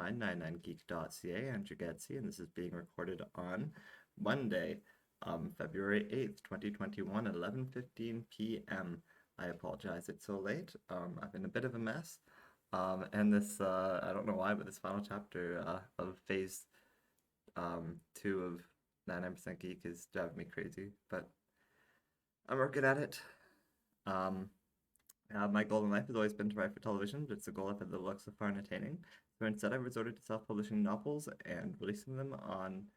by 99geek.ca, Andrew Geczy, and this is being recorded on Monday, February 8th, 2021 at 11:15 p.m. I apologize it's so late. I've been a bit of a mess. And this, I don't know why, but this final chapter of phase 2 of 99% Geek is driving me crazy, but I'm working at it. My goal in life has always been to write for television, but it's a goal I've had the luck so far in attaining. So instead, I've resorted to self-publishing novels and releasing them on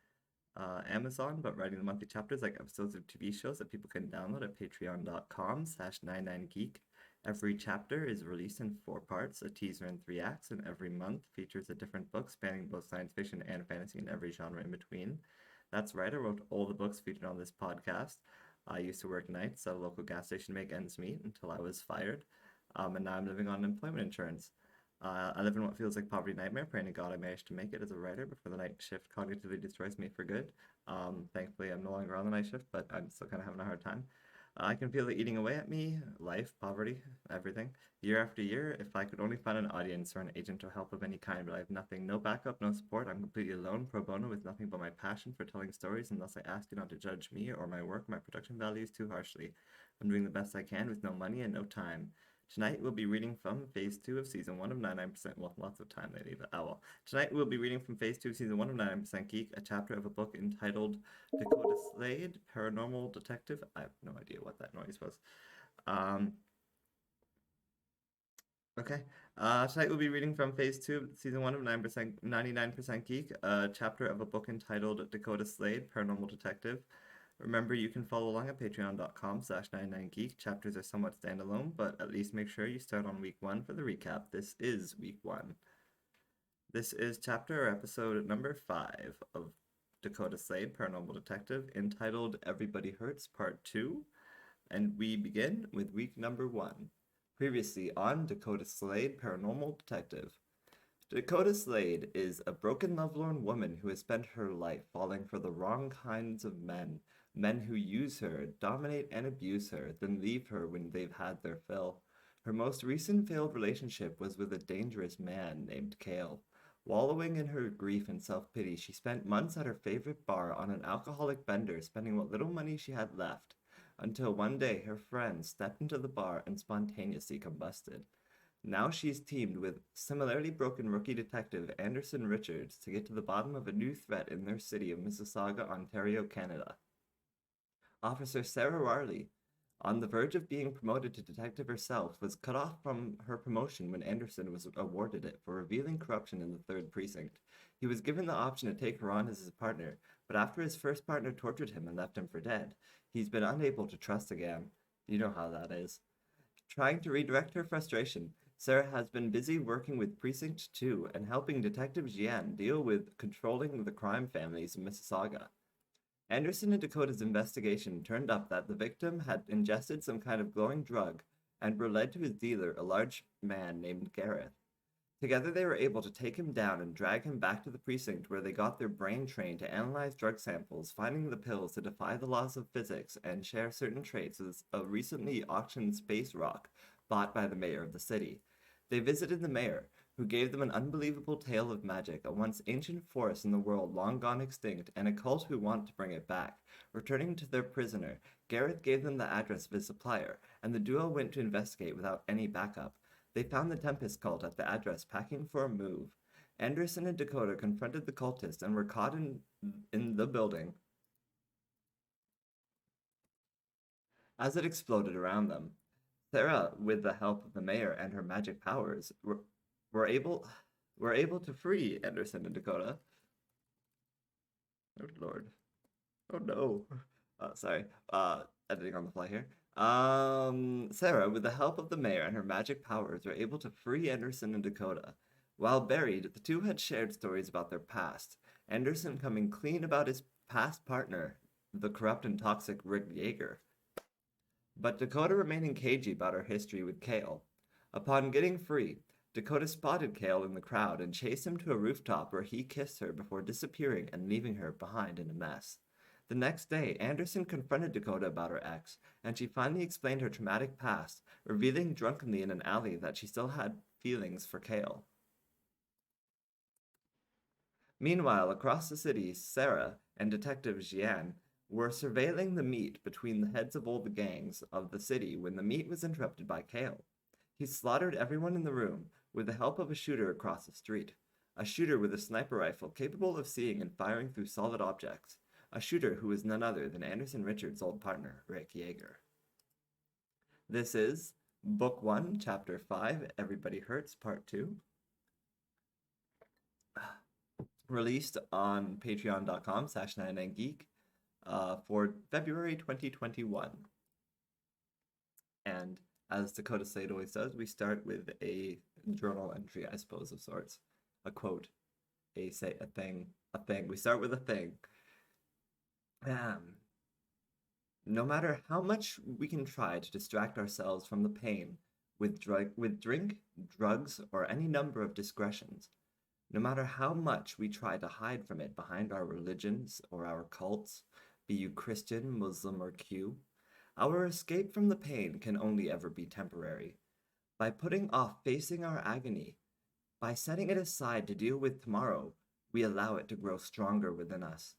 Amazon, but writing the monthly chapters like episodes of TV shows that people can download at patreon.com/99geek. Every chapter is released in 4 parts, a teaser in 3 acts, and every month features a different book spanning both science fiction and fantasy and every genre in between. That's right, I wrote all the books featured on this podcast. I used to work nights at a local gas station to make ends meet until I was fired, and now I'm living on unemployment insurance. I live in what feels like poverty nightmare, praying to God I managed to make it as a writer before the night shift cognitively destroys me for good. Thankfully, I'm no longer on the night shift, but I'm still kind of having a hard time. I can feel it eating away at me, life, poverty, everything. Year after year, if I could only find an audience or an agent or help of any kind, but I have nothing, no backup, no support. I'm completely alone, pro bono, with nothing but my passion for telling stories, and thus I ask you not to judge me or my work, my production values too harshly. I'm doing the best I can with no money and no time. Tonight we'll be reading from Phase 2 of Season 1 of 99%. Well, lots of time they leave it. Oh well. Tonight we'll be reading from Phase 2 of Season 1 of 99% Geek, a chapter of a book entitled Dakotah Slade, Paranormal Detective. I have no idea what that noise was. Okay. Tonight we'll be reading from Phase 2 of Season 1 of 99% Geek, a chapter of a book entitled Dakotah Slade, Paranormal Detective. Remember, you can follow along at patreon.com/99geek. Chapters are somewhat standalone, but at least make sure you start on week 1 for the recap. This is week 1. This is chapter or episode number 5 of Dakotah Slade, Paranormal Detective, entitled Everybody Hurts Part 2. And we begin with week number 1. Previously on Dakotah Slade, Paranormal Detective. Dakotah Slade is a broken, lovelorn woman who has spent her life falling for the wrong kinds of men. Men who use her, dominate and abuse her, then leave her when they've had their fill. Her most recent failed relationship was with a dangerous man named Cale. Wallowing in her grief and self-pity, she spent months at her favorite bar on an alcoholic bender, spending what little money she had left, until one day her friend stepped into the bar and spontaneously combusted. Now she's teamed with similarly broken rookie detective Anderson Richards to get to the bottom of a new threat in their city of Mississauga, Ontario, Canada. Officer Sarah Warley, on the verge of being promoted to detective herself, was cut off from her promotion when Anderson was awarded it for revealing corruption in the 3rd Precinct. He was given the option to take her on as his partner, but after his first partner tortured him and left him for dead, he's been unable to trust again. You know how that is. Trying to redirect her frustration, Sarah has been busy working with Precinct 2 and helping Detective Jian deal with controlling the crime families in Mississauga. Anderson and Dakotah's investigation turned up that the victim had ingested some kind of glowing drug and were led to his dealer, a large man named Gareth. Together they were able to take him down and drag him back to the precinct where they got their brain trained to analyze drug samples, finding the pills to defy the laws of physics and share certain traits as a recently auctioned space rock bought by the mayor of the city. They visited the mayor, who gave them an unbelievable tale of magic, a once ancient force in the world long gone extinct, and a cult who want to bring it back. Returning to their prisoner, Gareth gave them the address of his supplier, and the duo went to investigate without any backup. They found the Tempest cult at the address, packing for a move. Anderson and Dakotah confronted the cultists and were caught in the building as it exploded around them. Sarah, with the help of the mayor and her magic powers, were able to free Anderson and Dakotah. Oh Lord. Oh no. Sorry. Editing on the fly here. Sarah, with the help of the mayor and her magic powers, were able to free Anderson and Dakotah. While buried, the two had shared stories about their past. Anderson coming clean about his past partner, the corrupt and toxic Rick Yeager, but Dakotah remaining cagey about her history with Cale. Upon getting free, Dakotah spotted Cale in the crowd and chased him to a rooftop where he kissed her before disappearing and leaving her behind in a mess. The next day, Anderson confronted Dakotah about her ex, and she finally explained her traumatic past, revealing drunkenly in an alley that she still had feelings for Cale. Meanwhile, across the city, Sarah and Detective Jian were surveilling the meet between the heads of all the gangs of the city when the meet was interrupted by Kale. He slaughtered everyone in the room with the help of a shooter across the street. A shooter with a sniper rifle capable of seeing and firing through solid objects. A shooter who is none other than Anderson Richards' old partner, Rick Yeager. This is Book 1, Chapter 5, Everybody Hurts, Part 2. Released on patreon.com/99geek for February 2021. And as Dakotah Slade always does, we start with a journal entry, I suppose, of sorts. A quote, a thing. We start with a thing. No matter how much we can try to distract ourselves from the pain with drink, drugs, or any number of discretions, no matter how much we try to hide from it behind our religions or our cults, be you Christian, Muslim, or Q, our escape from the pain can only ever be temporary. By putting off facing our agony, by setting it aside to deal with tomorrow, we allow it to grow stronger within us.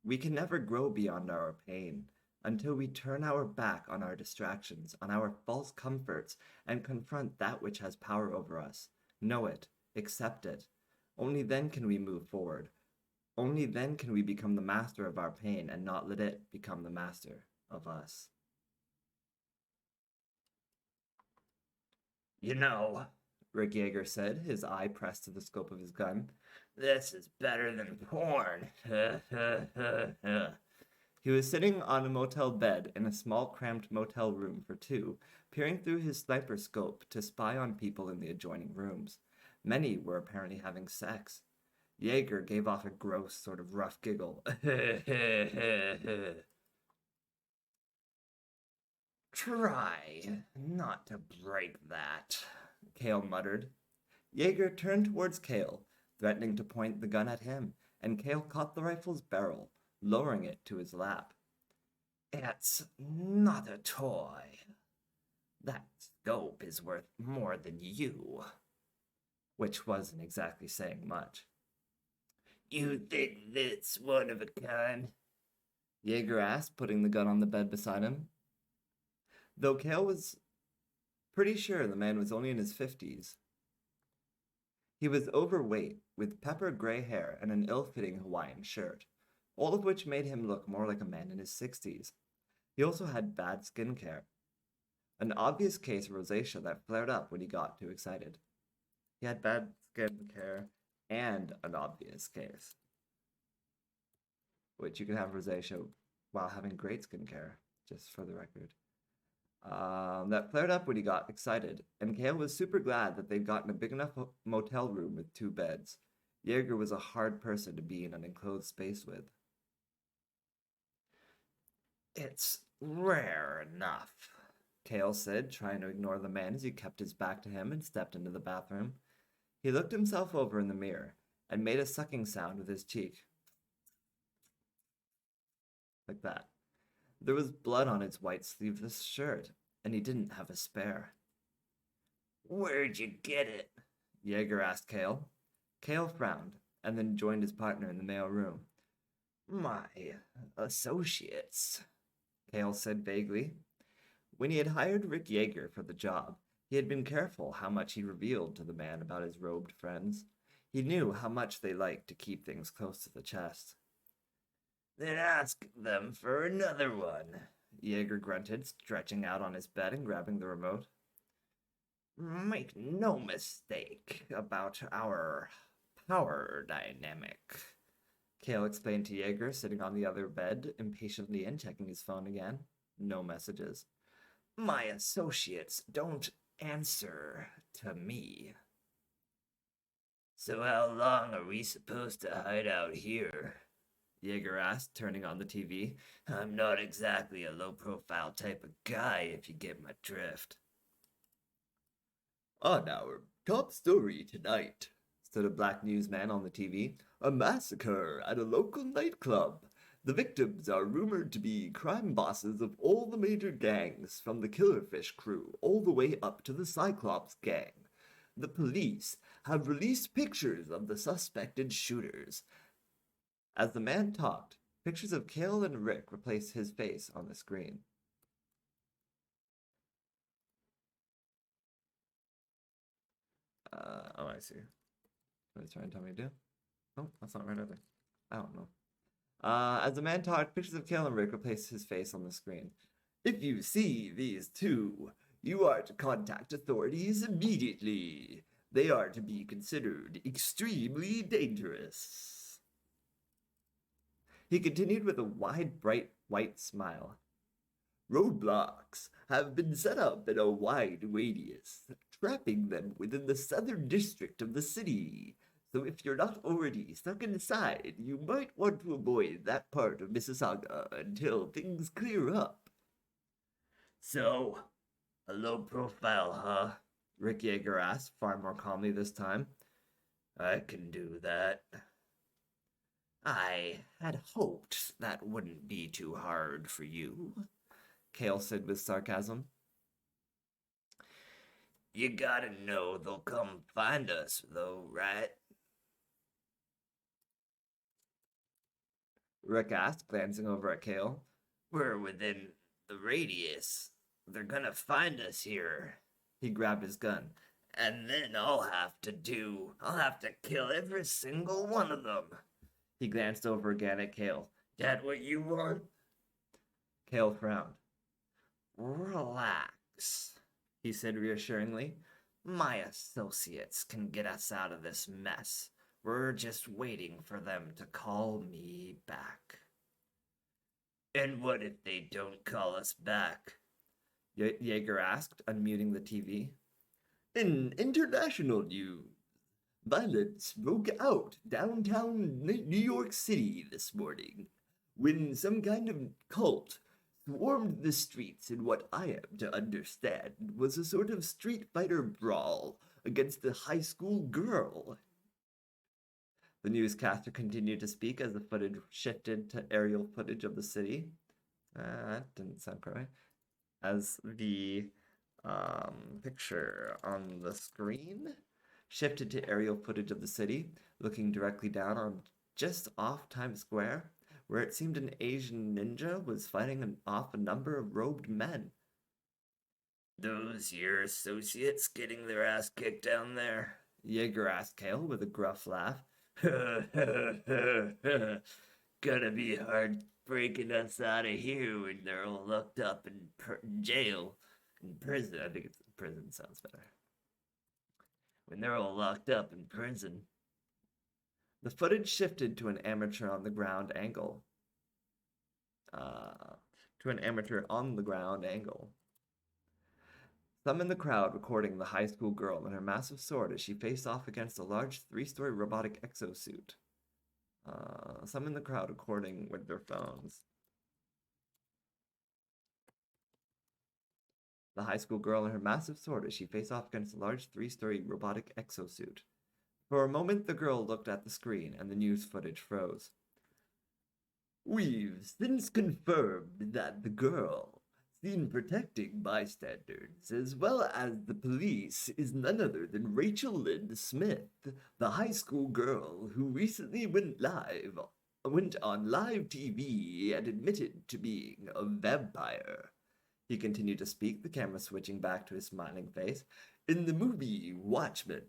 We can never grow beyond our pain until we turn our back on our distractions, on our false comforts, and confront that which has power over us. Know it, accept it. Only then can we move forward. Only then can we become the master of our pain and not let it become the master of us. You know, Rick Yeager said, his eye pressed to the scope of his gun, this is better than porn. He was sitting on a motel bed in a small cramped motel room for two, peering through his sniper scope to spy on people in the adjoining rooms. Many were apparently having sex. Yeager gave off a gross, sort of rough giggle. Try not to break that, Kale muttered. Yeager turned towards Kale, threatening to point the gun at him, and Kale caught the rifle's barrel, lowering it to his lap. It's not a toy. That scope is worth more than you. Which wasn't exactly saying much. You think that's one of a kind? Yeager asked, putting the gun on the bed beside him. Though Kale was pretty sure the man was only in his 50s. He was overweight, with pepper gray hair and an ill-fitting Hawaiian shirt, all of which made him look more like a man in his 60s. He also had bad skin care, an obvious case of rosacea that flared up when he got too excited. He had bad skin care and an obvious case, which you can have rosacea while having great skin care, just for the record. That flared up when he got excited, and Kale was super glad that they'd gotten a big enough motel room with 2 beds. Yeager was a hard person to be in an enclosed space with. It's rare enough, Kale said, trying to ignore the man as he kept his back to him and stepped into the bathroom. He looked himself over in the mirror and made a sucking sound with his cheek. Like that. There was blood on his white sleeveless shirt, and he didn't have a spare. Where'd you get it? Yeager asked Kale. Kale frowned, and then joined his partner in the mail room. My associates, Kale said vaguely. When he had hired Rick Yeager for the job, he had been careful how much he revealed to the man about his robed friends. He knew how much they liked to keep things close to the chest. Then ask them for another one, Yeager grunted, stretching out on his bed and grabbing the remote. Make no mistake about our power dynamic, Kale explained to Yeager, sitting on the other bed impatiently and checking his phone again. No messages. My associates don't answer to me. So how long are we supposed to hide out here? Yeager asked, turning on the TV. I'm not exactly a low-profile type of guy, if you get my drift. On our top story tonight, said a black newsman on the TV, a massacre at a local nightclub. The victims are rumored to be crime bosses of all the major gangs, from the Killerfish crew all the way up to the Cyclops gang. The police have released pictures of the suspected shooters. As the man talked, pictures of Kale and Rick replaced his face on the screen. Oh, I see. What is trying to tell me to do? Oh, that's not right either. I don't know. As the man talked, pictures of Kale and Rick replaced his face on the screen. If you see these two, you are to contact authorities immediately. They are to be considered extremely dangerous. He continued with a wide, bright, white smile. Roadblocks have been set up in a wide radius, trapping them within the southern district of the city. So if you're not already stuck inside, you might want to avoid that part of Mississauga until things clear up. So, a low profile, huh? Rick Yeager asked, far more calmly this time. I can do that. I had hoped that wouldn't be too hard for you, Kale said with sarcasm. You gotta know they'll come find us, though, right? Rick asked, glancing over at Kale. We're within the radius. They're gonna find us here. He grabbed his gun. And then I'll have to kill every single one of them. He glanced over again at Kale. That what you want? Kale frowned. Relax, he said reassuringly. My associates can get us out of this mess. We're just waiting for them to call me back. And what if they don't call us back? Yeager asked, unmuting the TV. In international news, violence broke out downtown New York City this morning when some kind of cult swarmed the streets in what I am to understand was a sort of street fighter brawl against a high school girl. The newscaster continued to speak as the footage shifted to aerial footage of the city. That didn't sound correct. As the picture on the screen shifted to aerial footage of the city, looking directly down on just off Times Square, where it seemed an Asian ninja was fighting off a number of robed men. Those your associates getting their ass kicked down there? Yeager asked Kale with a gruff laugh. Gonna be hard breaking us out of here when they're all locked up in jail. In prison. I think it's prison sounds better. When they're all locked up in prison. The footage shifted to an amateur on the ground angle. Some in the crowd recording the high school girl and her massive sword as she faced off against a large 3-story robotic exosuit. Some in the crowd recording with their phones. The high school girl and her massive sword as she faced off against a large 3-story robotic exosuit. For a moment, the girl looked at the screen, and the news footage froze. We've since confirmed that the girl, seen protecting bystanders, as well as the police, is none other than Rachel Lynn Smith, the high school girl who recently went on live TV and admitted to being a vampire. He continued to speak, the camera switching back to his smiling face. In the movie Watchmen,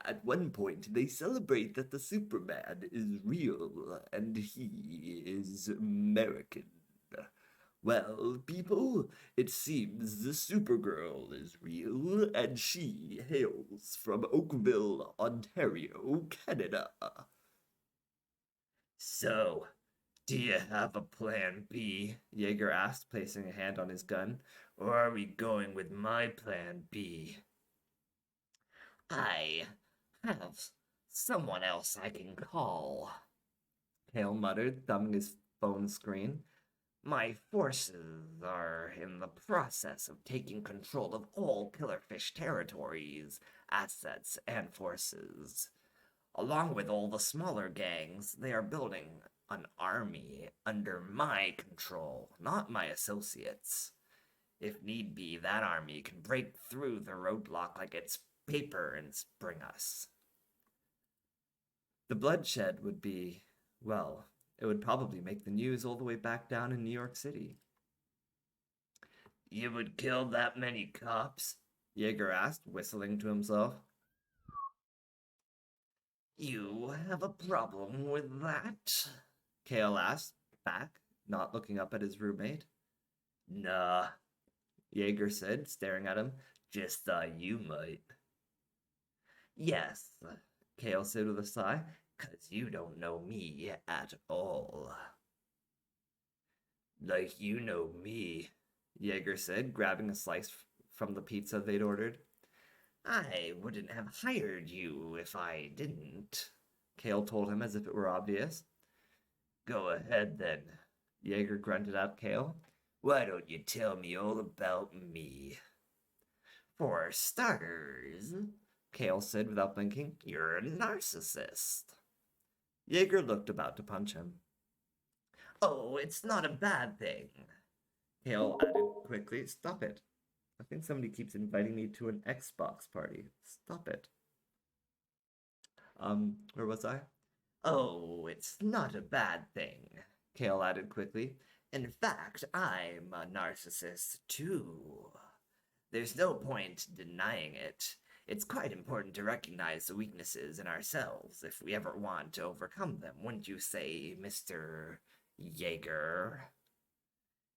at one point they celebrate that the Superman is real and he is American. Well, people, it seems the Supergirl is real and she hails from Oakville, Ontario, Canada. So, do you have a plan B? Yeager asked, placing a hand on his gun. Or are we going with my plan B? I have someone else I can call, Kale muttered, thumbing his phone screen. My forces are in the process of taking control of all Killerfish territories, assets, and forces. Along with all the smaller gangs, they are building an army under my control, not my associates. If need be, that army can break through the roadblock like it's paper and spring us. The bloodshed would be, well, it would probably make the news all the way back down in New York City. You would kill that many cops? Jaeger asked, whistling to himself. You have a problem with that? Kale asked, back, not looking up at his roommate. Nah, Jaeger said, staring at him. Just thought you might. Yes, Kale said with a sigh, 'cause you don't know me at all. Like you know me, Jaeger said, grabbing a slice from the pizza they'd ordered. I wouldn't have hired you if I didn't, Kale told him as if it were obvious. Go ahead then, Jaeger grunted at Kale. Why don't you tell me all about me? For starters, Kale said without blinking, you're a narcissist. Jaeger looked about to punch him. Oh, it's not a bad thing, Kale added quickly. Stop it. I think somebody keeps inviting me to an Xbox party. Stop it. Where was I? Oh, it's not a bad thing, Kale added quickly. In fact, I'm a narcissist too. There's no point denying it. It's quite important to recognize the weaknesses in ourselves if we ever want to overcome them, wouldn't you say, Mr. Jaeger?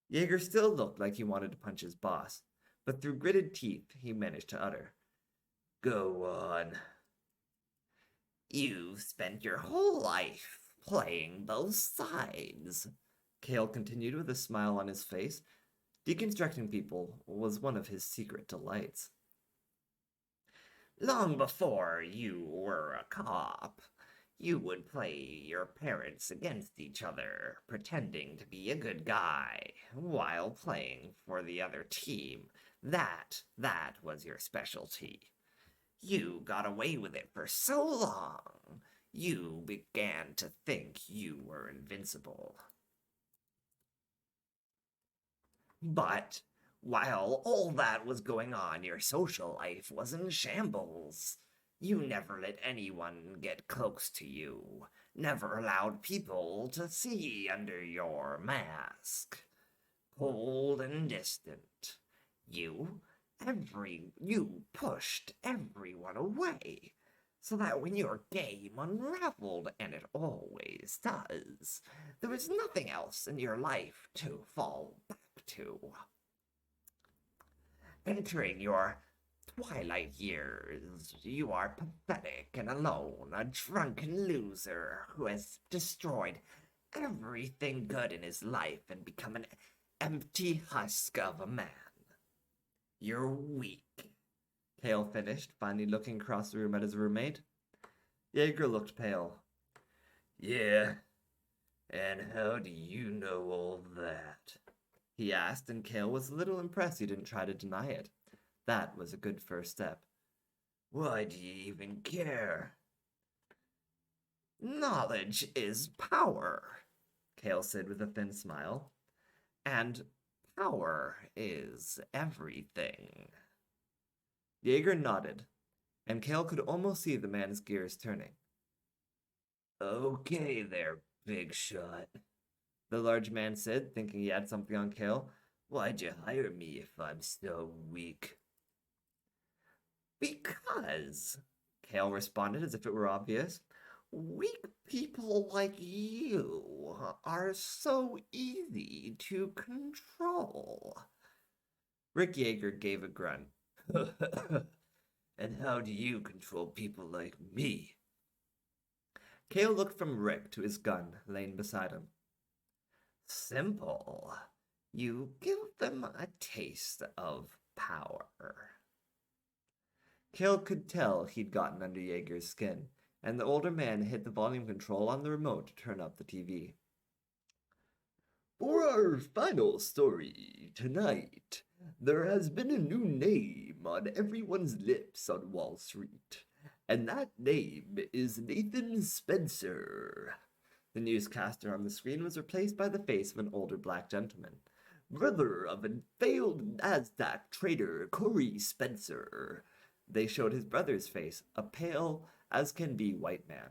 Jaeger still looked like he wanted to punch his boss, but through gritted teeth he managed to utter, Go on. You've spent your whole life playing both sides, Kale continued with a smile on his face. Deconstructing people was one of his secret delights. Long before you were a cop, you would play your parents against each other, pretending to be a good guy, while playing for the other team. That was your specialty. You got away with it for so long, you began to think you were invincible. But while all that was going on, your social life was in shambles. You never let anyone get close to you, never allowed people to see under your mask. Cold and distant. You pushed everyone away, so that when your game unraveled, and it always does, there was nothing else in your life to fall back to. Entering your twilight years, you are pathetic and alone, a drunken loser who has destroyed everything good in his life and become an empty husk of a man. You're weak, Kale finished, finally looking across the room at his roommate. Jaeger looked pale. Yeah, and how do you know all that? He asked, and Kale was a little impressed he didn't try to deny it. That was a good first step. Why do you even care? Knowledge is power, Kale said with a thin smile. And power is everything. Jaeger nodded, and Kale could almost see the man's gears turning. Okay there, big shot, the large man said, thinking he had something on Kale. Why'd you hire me if I'm so weak? Because, Kale responded as if it were obvious, weak people like you are so easy to control. Rick Jaeger gave a grunt. And how do you control people like me? Kale looked from Rick to his gun laying beside him. Simple. You give them a taste of power. Kale could tell he'd gotten under Jaeger's skin, and the older man hit the volume control on the remote to turn up the TV. For our final story tonight, there has been a new name on everyone's lips on Wall Street, and that name is Nathan Spencer. The newscaster on the screen was replaced by the face of an older black gentleman, brother of a failed NASDAQ trader Corey Spencer. They showed his brother's face, a pale as can be white man.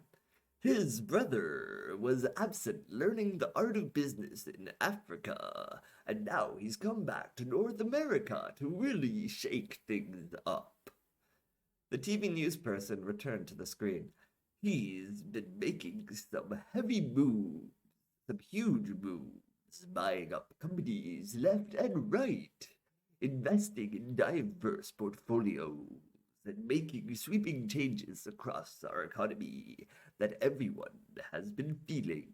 His brother was absent learning the art of business in Africa, and now he's come back to North America to really shake things up. The TV news person returned to the screen. He's been making some heavy moves, some huge moves, buying up companies left and right, investing in diverse portfolios, and making sweeping changes across our economy that everyone has been feeling.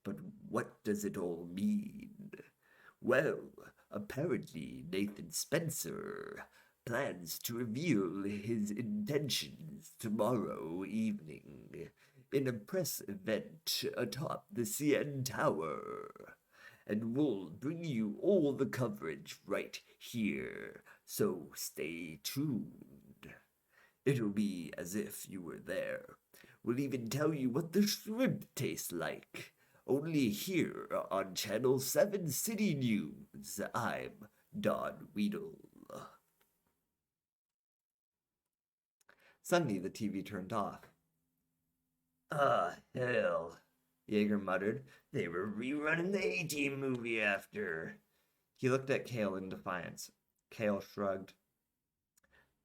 But what does it all mean? Well, apparently Nathan Spencer plans to reveal his intentions tomorrow evening in a press event atop the CN Tower. And we'll bring you all the coverage right here, so stay tuned. It'll be as if you were there. We'll even tell you what the shrimp tastes like. Only here on Channel 7 City News. I'm Don Weedle. Suddenly, the TV turned off. Hell, Yeager muttered. They were rerunning the A-Team movie after. He looked at Kale in defiance. Kale shrugged.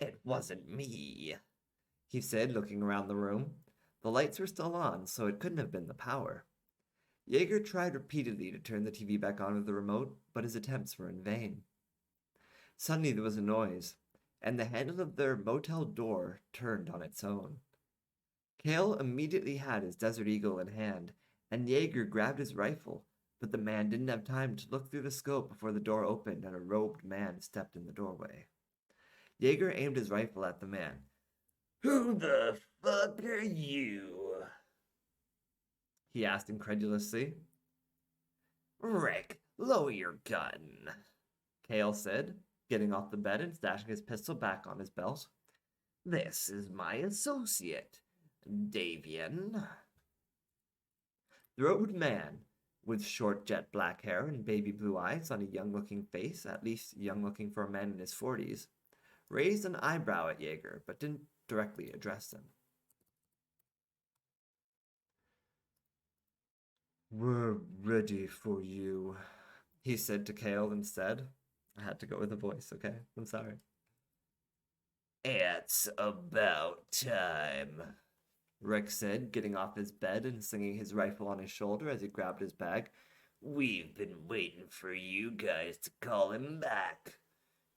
It wasn't me, he said, looking around the room. The lights were still on, so it couldn't have been the power. Yeager tried repeatedly to turn the TV back on with the remote, but his attempts were in vain. Suddenly there was a noise, and the handle of their motel door turned on its own. Kale immediately had his Desert Eagle in hand, and Yeager grabbed his rifle, but the man didn't have time to look through the scope before the door opened and a robed man stepped in the doorway. Yeager aimed his rifle at the man. Who the fuck are you? He asked incredulously. Rick, lower your gun, Kale said, getting off the bed and stashing his pistol back on his belt. This is my associate, Davian. The robed man, with short jet black hair and baby blue eyes on a young-looking face, at least young-looking for a man in his 40s, raised an eyebrow at Yeager, but didn't directly address him. We're ready for you, he said to Kale instead. I had to go with the voice, okay? I'm sorry. It's about time, Rick said, getting off his bed and slinging his rifle on his shoulder as he grabbed his bag. We've been waiting for you guys to call him back.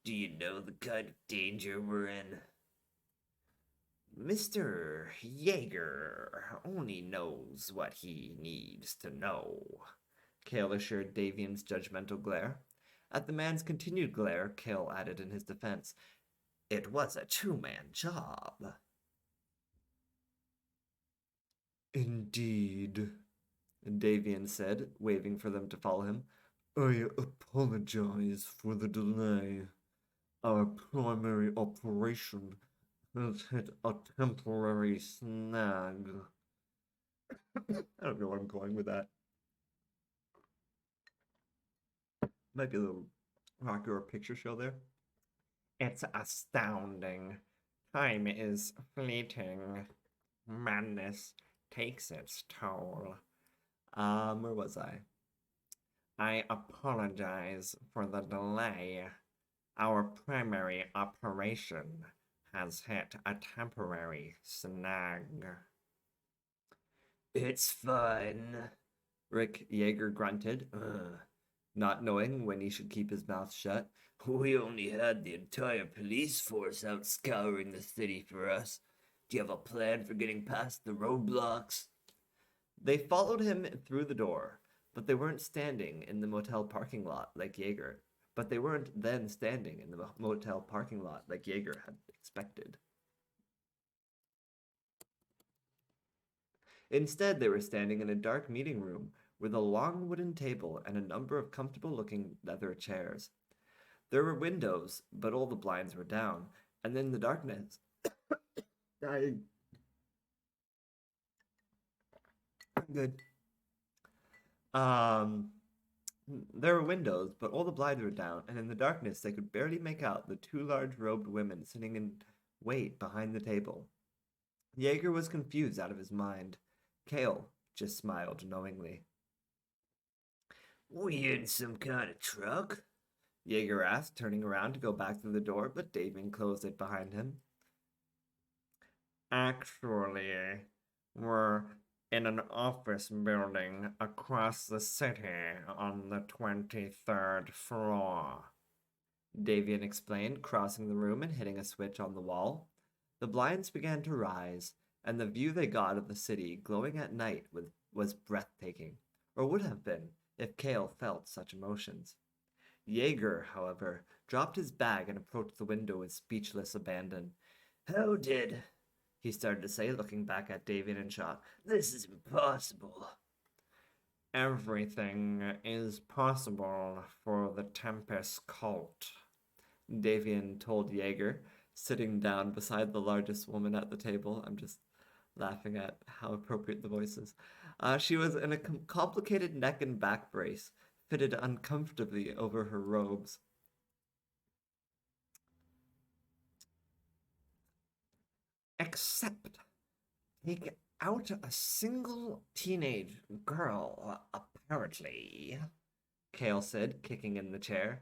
Do you know the kind of danger we're in? Mr. Yeager only knows what he needs to know, Kale assured Davian's judgmental glare. At the man's continued glare, Kale added in his defense, It was a two-man job. Indeed, Davian said, waving for them to follow him. I apologize for the delay. Our primary operation has hit a temporary snag. I don't know where I'm going with that. Might be a little Rocky Horror Picture Show there. It's astounding. Time is fleeting. Madness takes its toll. Where was I? I apologize for the delay. Our primary operation has hit a temporary snag. It's fine, Rick Yeager grunted, not knowing when he should keep his mouth shut. We only had the entire police force out scouring the city for us. Do you have a plan for getting past the roadblocks? They followed him through the door, but they weren't standing in the motel parking lot like Yeager. But they weren't then standing in the motel parking lot like Yeager had expected. Instead, they were standing in a dark meeting room with a long wooden table and a number of comfortable-looking leather chairs. There were windows, but all the blinds were down, and in the darkness... I'm good. There were windows, but all the blinds were down, and in the darkness they could barely make out the two large robed women sitting in wait behind the table. Yeager was confused out of his mind. Kale just smiled knowingly. We in some kind of truck? Jaeger asked, turning around to go back through the door, but Damien closed it behind him. Actually, we're in an office building across the city on the 23rd floor. Davian explained, crossing the room and hitting a switch on the wall. The blinds began to rise, and the view they got of the city glowing at night was breathtaking, or would have been if Kale felt such emotions. Jaeger, however, dropped his bag and approached the window with speechless abandon. How did... he started to say, looking back at Davian in shock. This is impossible. Everything is possible for the Tempest cult, Davian told Jaeger, sitting down beside the largest woman at the table. I'm just laughing at how appropriate the voice is. She was in a complicated neck and back brace, fitted uncomfortably over her robes. Except take out a single teenage girl, apparently, Kale said, kicking in the chair.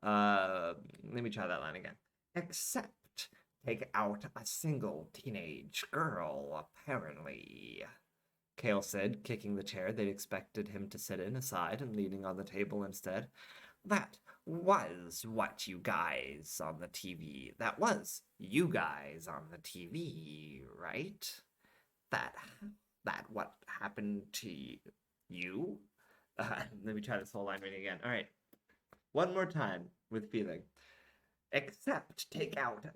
Let me try that line again. Except take out a single teenage girl, apparently, Kale said, kicking the chair they'd expected him to sit in aside and leaning on the table instead. That was what you guys on the TV. That was you guys on the TV, right? That what happened to you? Let me try this whole line reading again. All right. One more time with feeling. Except take out a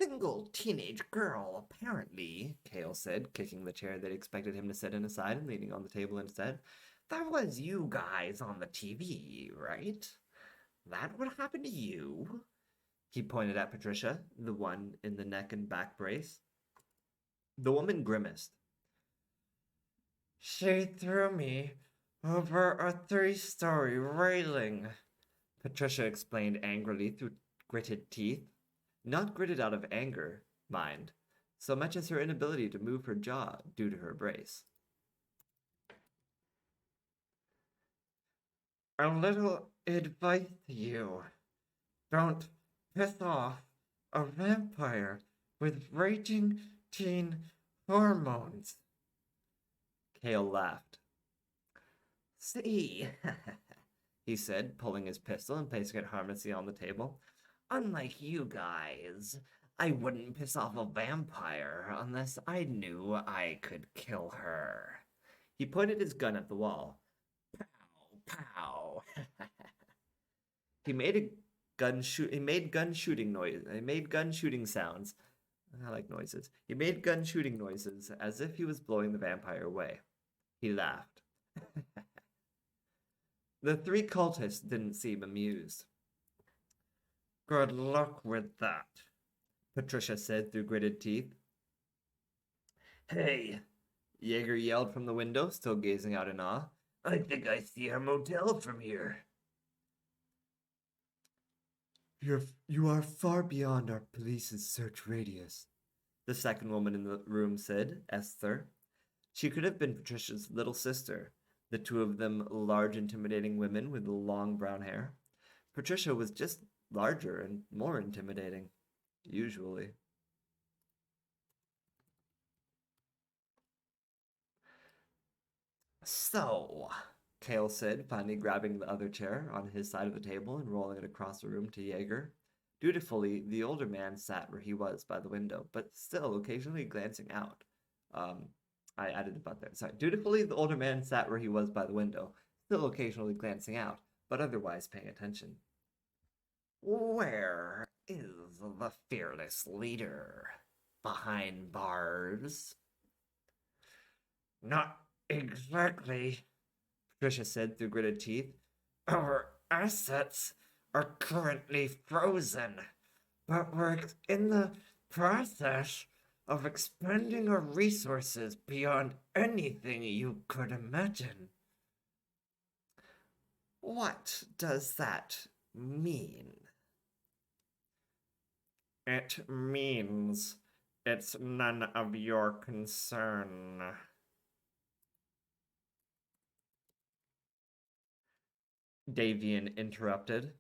single teenage girl, apparently, Kale said, kicking the chair they'd expected him to sit in aside and leaning on the table instead. That was you guys on the TV, right? That what happened to you? He pointed at Patricia, the one in the neck and back brace. The woman grimaced. She threw me over a 3-story railing, Patricia explained angrily through gritted teeth. Not gritted out of anger, mind, so much as her inability to move her jaw due to her brace. A little advice to you. Don't piss off a vampire with raging teen hormones. Kale laughed. See, he said, pulling his pistol and placing it harmlessly on the table. Unlike you guys, I wouldn't piss off a vampire unless I knew I could kill her. He pointed his gun at the wall. Pow, pow. He made gun shooting sounds. I like noises. He made gun shooting noises as if he was blowing the vampire away. He laughed. The 3 cultists didn't seem amused. Good luck with that, Patricia said through gritted teeth. Hey, Jaeger yelled from the window, still gazing out in awe. I think I see our motel from here. You are far beyond our police's search radius, the second woman in the room said, Esther. She could have been Patricia's little sister, the two of them large, intimidating women with long brown hair. Patricia was just larger and more intimidating, usually. So, Kale said, finally grabbing the other chair on his side of the table and rolling it across the room to Jaeger. Dutifully, the older man sat where he was by the window, but still occasionally glancing out. I added a but there. Sorry. Dutifully, the older man sat where he was by the window, still occasionally glancing out, but otherwise paying attention. Where is the fearless leader? Behind bars? Not exactly, Patricia said through gritted teeth. Our assets are currently frozen, but we're in the process of expending our resources beyond anything you could imagine. What does that mean? It means it's none of your concern, Davian interrupted.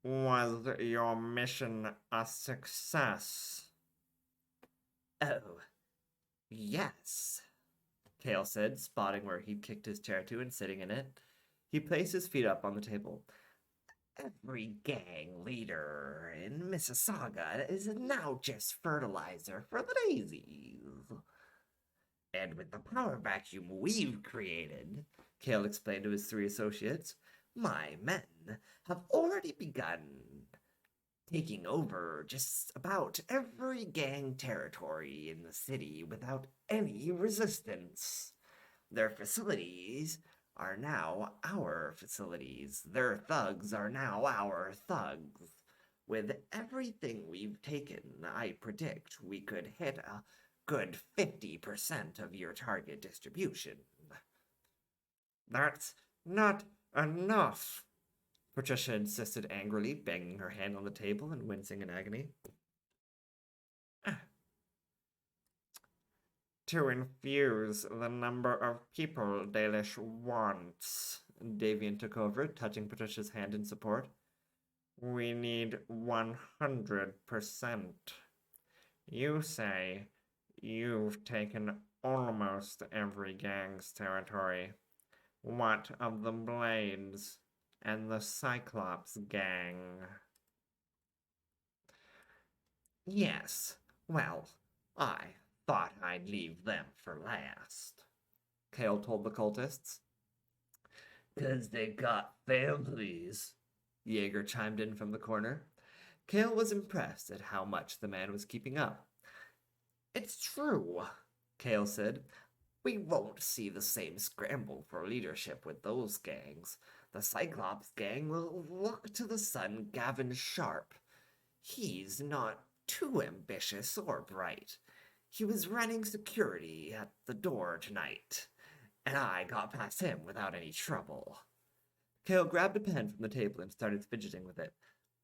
Was your mission a success? Oh, yes, Kale said, spotting where he'd kicked his chair to and sitting in it. He placed his feet up on the table. every gang leader in Mississauga is now just fertilizer for the daisies. And with the power vacuum we've created, Kale explained to his three associates, my men have already begun taking over just about every gang territory in the city without any resistance. Their facilities are now our facilities. Their thugs are now our thugs. With everything we've taken, I predict we could hit a good 50% of your target distribution. That's not enough, Patricia insisted angrily, banging her hand on the table and wincing in agony. To infuse the number of people Dalish wants, Davian took over, touching Patricia's hand in support. We need 100%. You say you've taken almost every gang's territory. What of the Blades and the Cyclops gang? Yes, well, I thought I'd leave them for last, Kale told the cultists. 'Cause they got families, Jaeger chimed in from the corner. Kale was impressed at how much the man was keeping up. It's true, Kale said. We won't see the same scramble for leadership with those gangs. The Cyclops gang will look to the son Gavin Sharp. He's not too ambitious or bright. He was running security at the door tonight, and I got past him without any trouble. Kale grabbed a pen from the table and started fidgeting with it.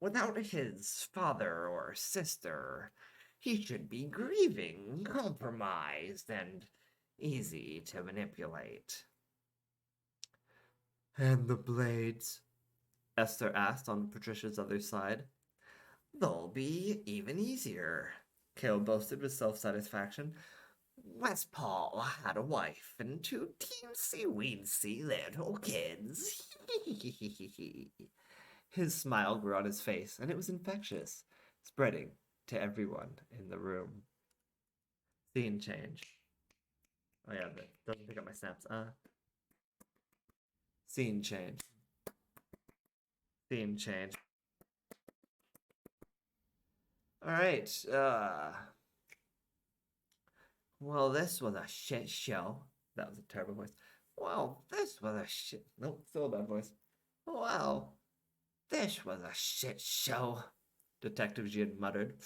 Without his father or sister, he should be grieving, compromised, and easy to manipulate. And the Blades? Esther asked on Patricia's other side. They'll be even easier, Kale boasted with self-satisfaction. Westpaul had a wife and two teensy-weensy little kids. His smile grew on his face, and it was infectious, spreading to everyone in the room. Scene change. Oh yeah, that doesn't pick up my snaps. Scene change. Scene change. Alright, well, this was a shit show. That was a terrible voice. Well, this was a shit... Nope, still a bad voice. Well, this was a shit show, Detective Jean muttered,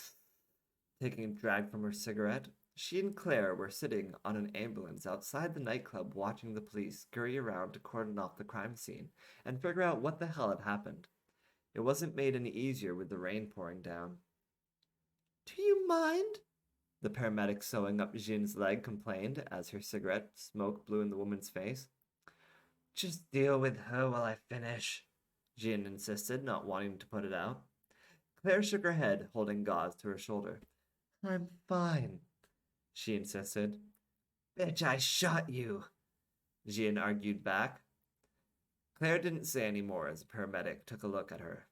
taking a drag from her cigarette. She and Claire were sitting on an ambulance outside the nightclub watching the police scurry around to cordon off the crime scene and figure out what the hell had happened. It wasn't made any easier with the rain pouring down. Do you mind? The paramedic sewing up Jean's leg complained as her cigarette smoke blew in the woman's face. Just deal with her while I finish, Jean insisted, not wanting to put it out. Claire shook her head, holding gauze to her shoulder. I'm fine, she insisted. Bitch, I shot you, Jean argued back. Claire didn't say any more as the paramedic took a look at her.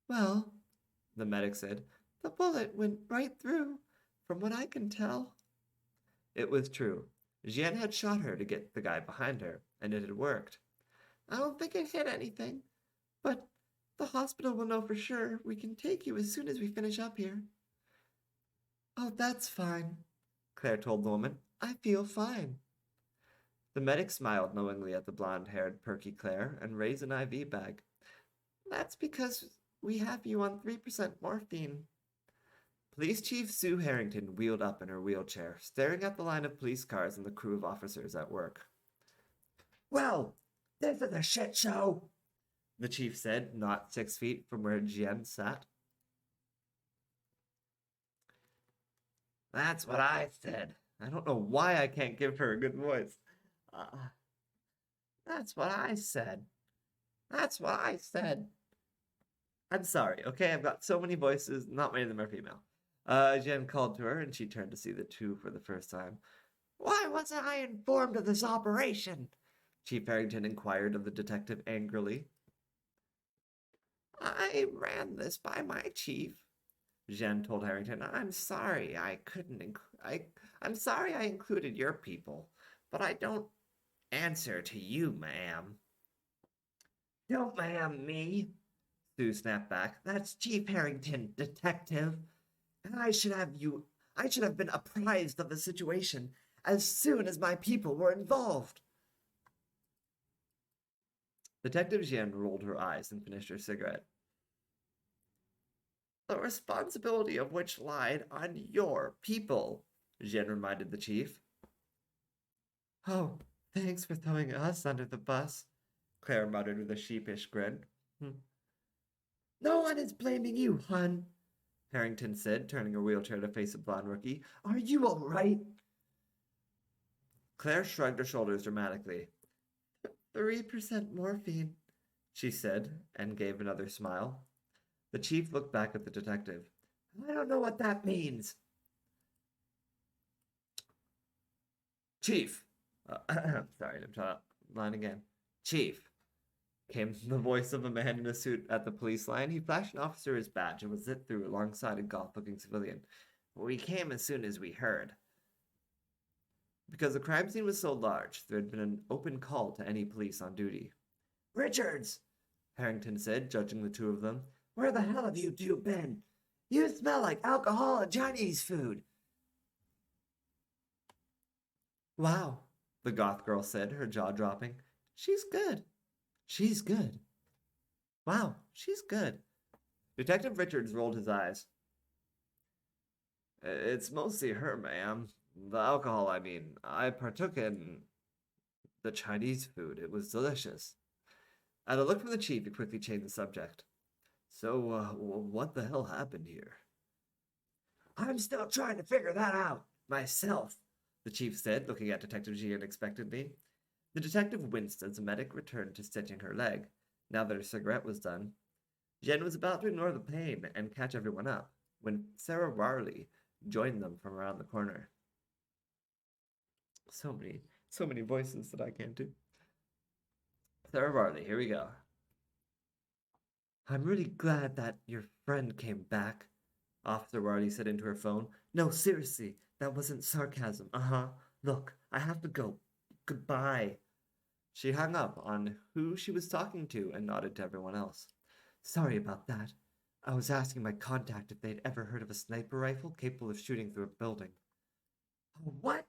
Well, the medic said, the bullet went right through, from what I can tell. It was true. Jean had shot her to get the guy behind her, and it had worked. I don't think it hit anything, but the hospital will know for sure. We can take you as soon as we finish up here. Oh, that's fine, Claire told the woman. I feel fine. The medic smiled knowingly at the blonde-haired, perky Claire and raised an IV bag. That's because we have you on 3% morphine. Police Chief Sue Harrington wheeled up in her wheelchair, staring at the line of police cars and the crew of officers at work. Well, this is a shit show, the chief said, not 6 feet from where Jean sat. That's what I said. I don't know why I can't give her a good voice. That's what I said. That's what I said. I'm sorry, okay? I've got so many voices, not many of them are female. Jen called to her, and she turned to see the two for the first time. Why wasn't I informed of this operation? Chief Harrington inquired of the detective angrily. I ran this by my chief, Jen told Harrington. I'm sorry I'm sorry I included your people, but I don't answer to you, ma'am. Don't ma'am me, Sue snapped back. That's Chief Harrington, detective. And I should have been apprised of the situation as soon as my people were involved. Detective Jen rolled her eyes and finished her cigarette. The responsibility of which lied on your people, Jen reminded the chief. Oh, thanks for throwing us under the bus, Claire muttered with a sheepish grin. No one is blaming you, hun, Harrington said, turning her wheelchair to face the blonde rookie. Are you all right? Claire shrugged her shoulders dramatically. 3% morphine, she said, and gave another smile. The chief looked back at the detective. I don't know what that means. Chief. Sorry, I'm trying to line again. Chief, came the voice of a man in a suit at the police line. He flashed an officer his badge and was zipped through alongside a goth-looking civilian. We came as soon as we heard. Because the crime scene was so large, there had been an open call to any police on duty. Richards, Harrington said, judging the two of them. Where the hell have you two been? You smell like alcohol and Chinese food. Wow, the goth girl said, her jaw dropping. She's good. She's good. Wow, she's good. Detective Richards rolled his eyes. It's mostly her, ma'am. The alcohol, I mean. I partook in the Chinese food. It was delicious. At a look from the chief, he quickly changed the subject. So, what the hell happened here? I'm still trying to figure that out myself, the chief said, looking at Detective G unexpectedly. The detective winced as the medic returned to stitching her leg. Now that her cigarette was done, Jen was about to ignore the pain and catch everyone up when Sarah Warley joined them from around the corner. So many voices that I can't do. Sarah Warley, here we go. I'm really glad that your friend came back, Officer Warley said into her phone. No, seriously, that wasn't sarcasm. Look, I have to go. Goodbye. She hung up on who she was talking to and nodded to everyone else. Sorry about that. I was asking my contact if they'd ever heard of a sniper rifle capable of shooting through a building. What?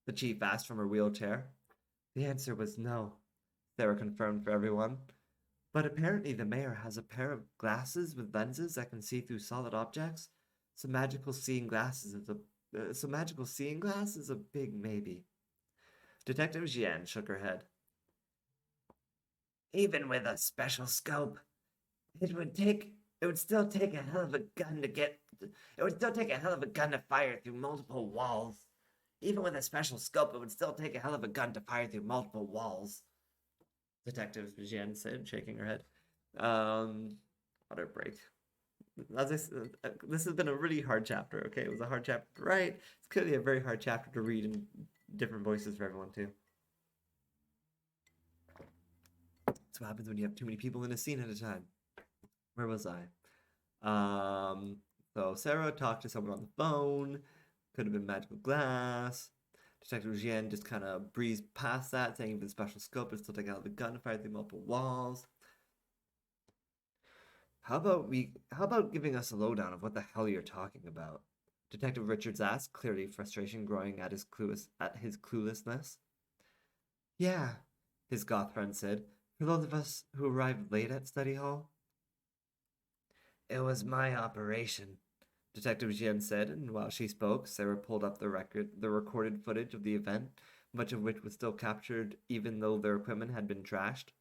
The chief asked from her wheelchair. The answer was no, Sarah confirmed for everyone. But apparently the mayor has a pair of glasses with lenses that can see through solid objects. So magical seeing glass is a big maybe. Detective Jian shook her head. Even with a special scope, it would still take a hell of a gun to fire through multiple walls. Even with a special scope, it would still take a hell of a gun to fire through multiple walls, Detective Jen said, shaking her head. Water break. This has been a really hard chapter, okay? It was a hard chapter to write. It's clearly a very hard chapter to read in different voices for everyone, too. That's what happens when you have too many people in a scene at a time. Where was I? So Sarah talked to someone on the phone. Could have been magical glass. Detective Jian just kind of breezed past that, saying even special scope is still taking out the gun to fire through multiple walls. How about giving us a lowdown of what the hell you're talking about? Detective Richards asked, clearly frustration growing at his cluelessness. Yeah, his goth friend said, for those of us who arrived late at study hall. It was my operation, Detective Jian said, and while she spoke, Sarah pulled up the recorded footage of the event, much of which was still captured even though their equipment had been trashed.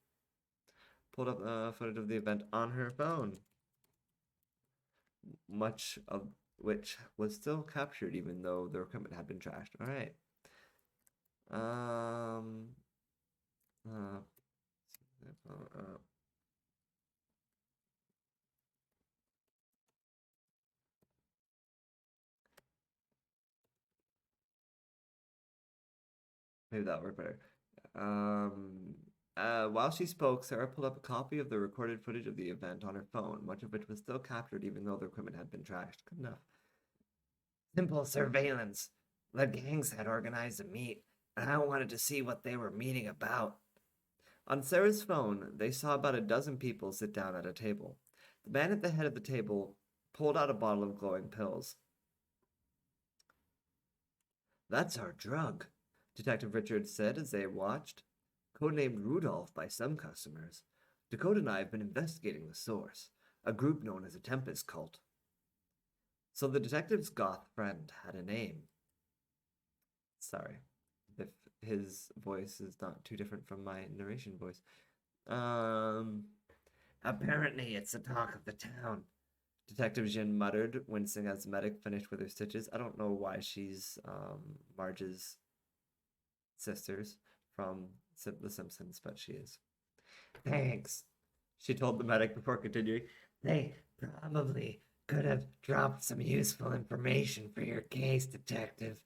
Pulled up footage of the event on her phone, much of which was still captured even though their equipment had been trashed. All right. Maybe that'll work better. While she spoke, Sarah pulled up a copy of the recorded footage of the event on her phone, much of which was still captured even though the equipment had been trashed. Good enough. Simple surveillance. The gangs had organized a meet, and I wanted to see what they were meeting about. On Sarah's phone, they saw about a dozen people sit down at a table. The man at the head of the table pulled out a bottle of glowing pills. That's our drug, Detective Richards said as they watched. Codenamed Rudolph by some customers. Dakotah and I have been investigating the source, a group known as a Tempest cult. So the detective's goth friend had a name. Sorry, if his voice is not too different from my narration voice. Apparently it's the talk of the town, Detective Jin muttered, wincing as the medic finished with her stitches. I don't know why she's Marge's sisters from The Simpsons, but she is. Thanks, she told the medic before continuing. They probably could have dropped some useful information for your case, detective,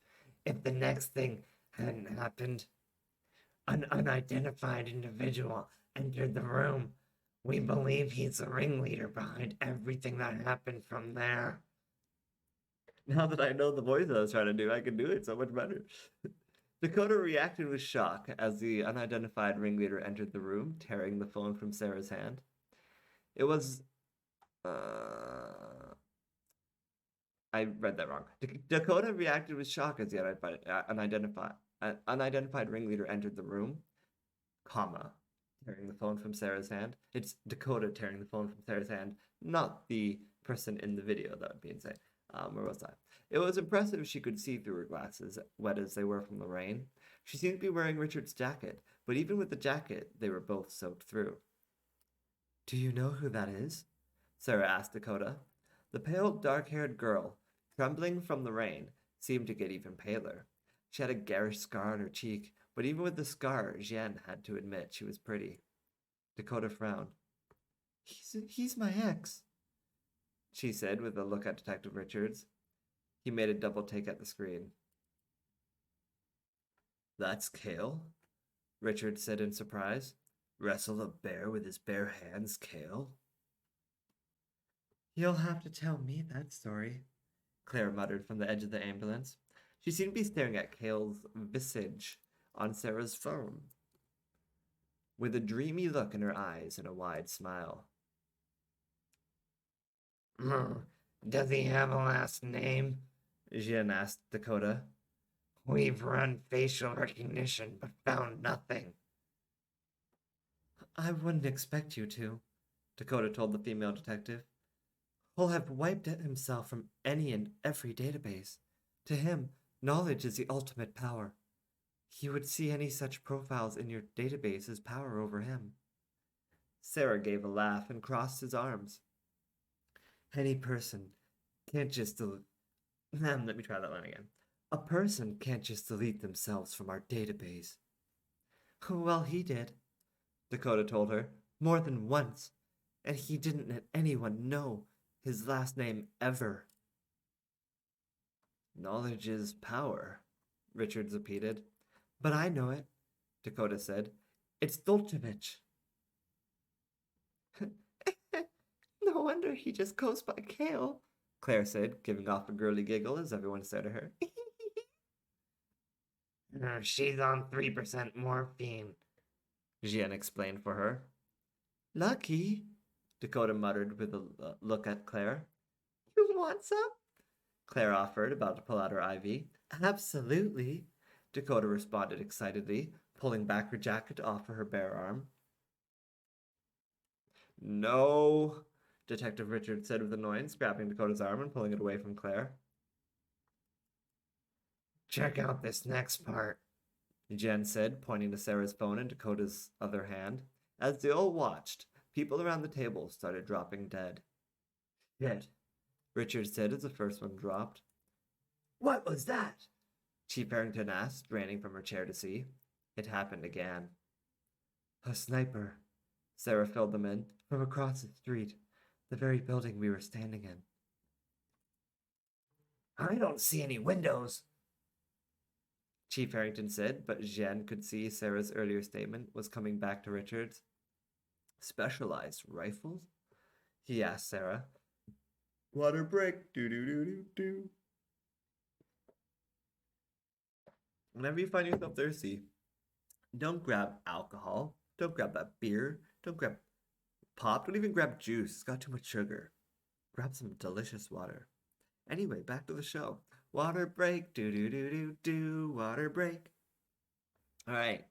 if the next thing hadn't happened. An unidentified individual entered the room. We believe he's the ringleader behind everything that happened from there. Now that I know the voice I was trying to do, I can do it so much better. Dakotah reacted with shock as the unidentified ringleader entered the room, tearing the phone from Sarah's hand. It was... I read that wrong. Dakotah reacted with shock as the unidentified ringleader entered the room, comma, tearing the phone from Sarah's hand. It's Dakotah tearing the phone from Sarah's hand, not the person in the video. That would be insane. Where was I? It was impressive she could see through her glasses, wet as they were from the rain. She seemed to be wearing Richard's jacket, but even with the jacket, they were both soaked through. Do you know who that is? Sarah asked Dakotah. The pale, dark-haired girl, trembling from the rain, seemed to get even paler. She had a garish scar on her cheek, but even with the scar, Jian had to admit she was pretty. Dakotah frowned. He's my ex, she said with a look at Detective Richards. He made a double take at the screen. That's Kale? Richards said in surprise. Wrestle a bear with his bare hands, Kale? You'll have to tell me that story, Claire muttered from the edge of the ambulance. She seemed to be staring at Kale's visage on Sarah's phone, with a dreamy look in her eyes and a wide smile. Does he have a last name? Jian asked Dakotah. We've run facial recognition, but found nothing. I wouldn't expect you to, Dakotah told the female detective. He'll have wiped himself from any and every database. To him, knowledge is the ultimate power. He would see any such profiles in your database as power over him. Sarah gave a laugh and crossed his arms. Any person can't just delete... Let me try that line again. A person can't just delete themselves from our database. Well, he did, Dakotah told her, more than once, and he didn't let anyone know his last name ever. Knowledge is power, Richards repeated. But I know it, Dakotah said. It's Dolchevich. No wonder he just goes by Kale, Claire said, giving off a girly giggle as everyone stared at her. She's on 3% morphine, Jian explained for her. Lucky, Dakotah muttered with a look at Claire. You want some? Claire offered, about to pull out her IV. Absolutely, Dakotah responded excitedly, pulling back her jacket to offer her bare arm. No, Detective Richard said with annoyance, grabbing Dakotah's arm and pulling it away from Claire. Check out this next part, Jen said, pointing to Sarah's phone and Dakotah's other hand. As they all watched, people around the table started dropping dead. Shit, Richard said as the first one dropped. What was that? Chief Harrington asked, straining from her chair to see. It happened again. A sniper, Sarah filled them in, from across the street, the very building we were standing in. I don't see any windows, Chief Harrington said, but Jen could see Sarah's earlier statement was coming back to Richards. Specialized rifles? He asked Sarah. Water break. Do. Whenever you find yourself thirsty, don't grab alcohol. Don't grab that beer. Don't grab pop. Don't even grab juice. It's got too much sugar. Grab some delicious water. Anyway, back to the show. Water break. Do. Water break. All right.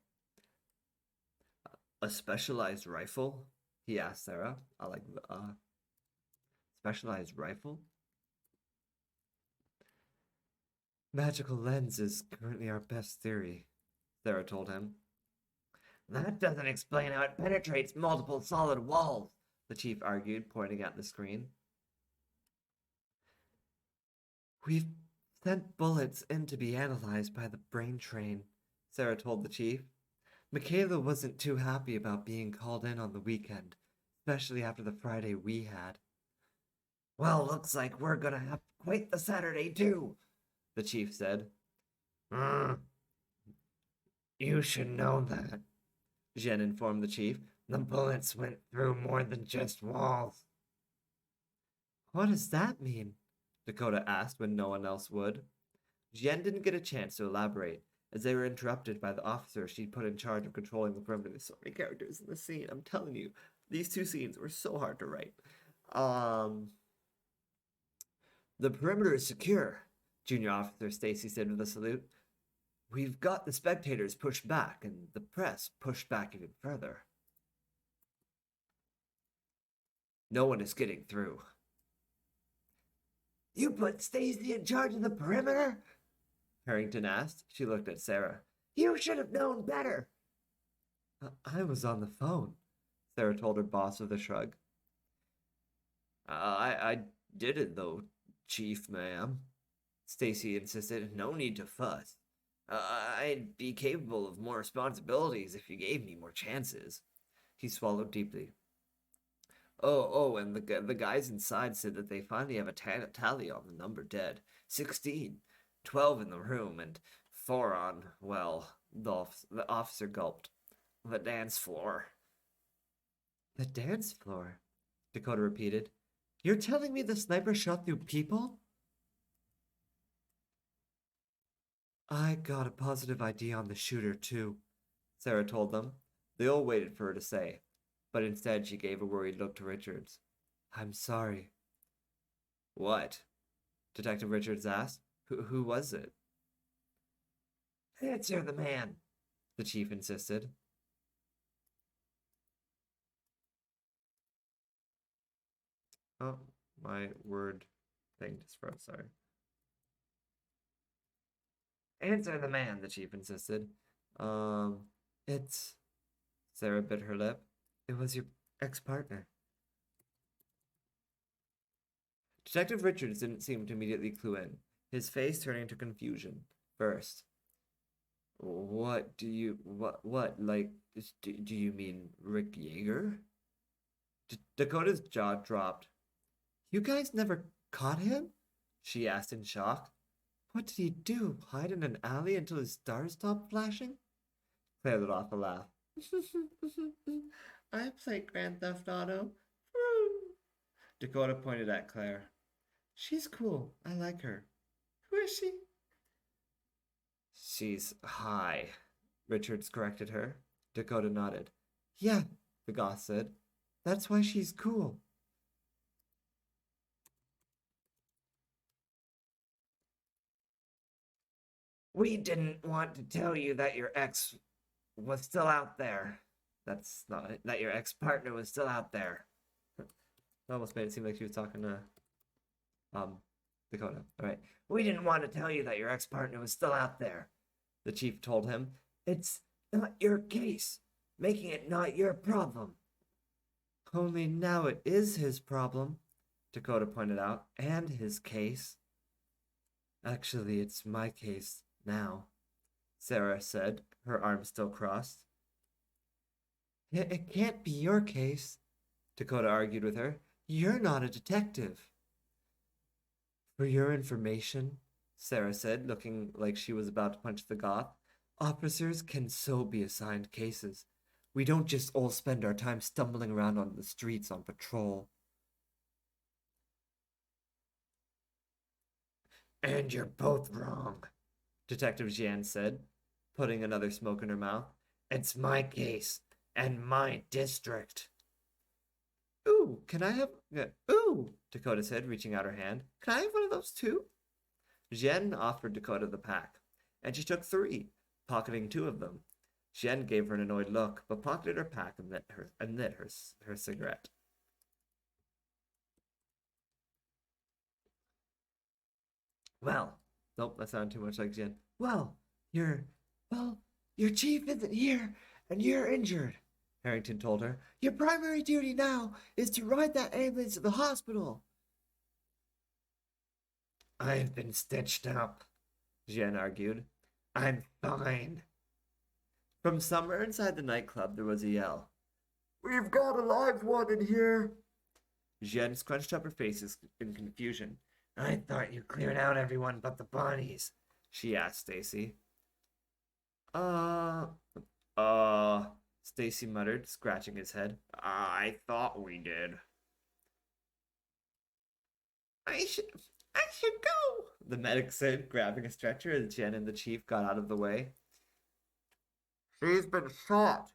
A specialized rifle? He asked Sarah. Specialized rifle? Magical lens is currently our best theory, Sarah told him. That doesn't explain how it penetrates multiple solid walls, the chief argued, pointing at the screen. We've sent bullets in to be analyzed by the brain train, Sarah told the chief. Michaela wasn't too happy about being called in on the weekend, especially after the Friday we had. Well, looks like we're gonna have quite the Saturday too, the chief said. You should know that, Jen informed the chief. The bullets went through more than just walls. What does that mean? Dakotah asked when no one else would. Jen didn't get a chance to elaborate, as they were interrupted by the officer she'd put in charge of controlling the perimeter. There's so many characters in the scene, I'm telling you. These two scenes were so hard to write. The perimeter is secure, Junior Officer Stacy said with a salute. We've got the spectators pushed back, and the press pushed back even further. No one is getting through. You put Stacy in charge of the perimeter? Harrington asked. She looked at Sarah. You should have known better. I was on the phone, Sarah told her boss with a shrug. I didn't, though, Chief, ma'am, Stacy insisted. No need to fuss. I'd be capable of more responsibilities if you gave me more chances. He swallowed deeply. And the guys inside said that they finally have a tally on the number dead. 16. 12 in the room, and 4 on, well, the officer gulped. The dance floor. The dance floor? Dakotah repeated. You're telling me the sniper shot through people? I got a positive ID on the shooter, too, Sarah told them. They all waited for her to say, but instead she gave a worried look to Richards. I'm sorry. What? Detective Richards asked. Who was it? Answer the man, the chief insisted. Oh, my word thing just froze, sorry. Answer the man, the chief insisted. It's... Sarah bit her lip. It was your ex-partner. Detective Richards didn't seem to immediately clue in, his face turning to confusion. First. What do you... like, do you mean Rick Yeager? Dakotah's jaw dropped. You guys never caught him? She asked in shock. What did he do? Hide in an alley until his stars stopped flashing? Claire let off a laugh. I played Grand Theft Auto. Dakotah pointed at Claire. She's cool. I like her. Who is she? She's high, Richards corrected her. Dakotah nodded. Yeah, the goth said. That's why she's cool. We didn't want to tell you that your ex was still out there. That's not it. That your ex-partner was still out there. That almost made it seem like she was talking to Dakotah. Alright. We didn't want to tell you that your ex-partner was still out there, the chief told him. It's not your case, making it not your problem. Only now it is his problem, Dakotah pointed out, and his case. Actually, it's my case now, Sarah said, her arms still crossed. It can't be your case, Dakotah argued with her. You're not a detective. For your information, Sarah said, looking like she was about to punch the goth. Officers can so be assigned cases. We don't just all spend our time stumbling around on the streets on patrol. And you're both wrong, Detective Jian said, putting another smoke in her mouth. It's my case and my district. Ooh, can I have... Ooh, Dakotah said, reaching out her hand. Can I have one of those too? Jian offered Dakotah the pack, and she took 3, pocketing 2 of them. Jian gave her an annoyed look, but pocketed her pack and lit her cigarette. Well, nope, that sounded too much like Jian. Well, your chief isn't here, and you're injured, Harrington told her. Your primary duty now is to ride that ambulance to the hospital. I've been stitched up, Jian argued. I'm fine. From somewhere inside the nightclub, there was a yell. We've got a live one in here. Jian scrunched up her face in confusion. I thought you cleared out everyone but the bodies, she asked Stacy. Stacy muttered, scratching his head. I thought we did. I should go, the medic said, grabbing a stretcher as Jen and the chief got out of the way. She's been shot,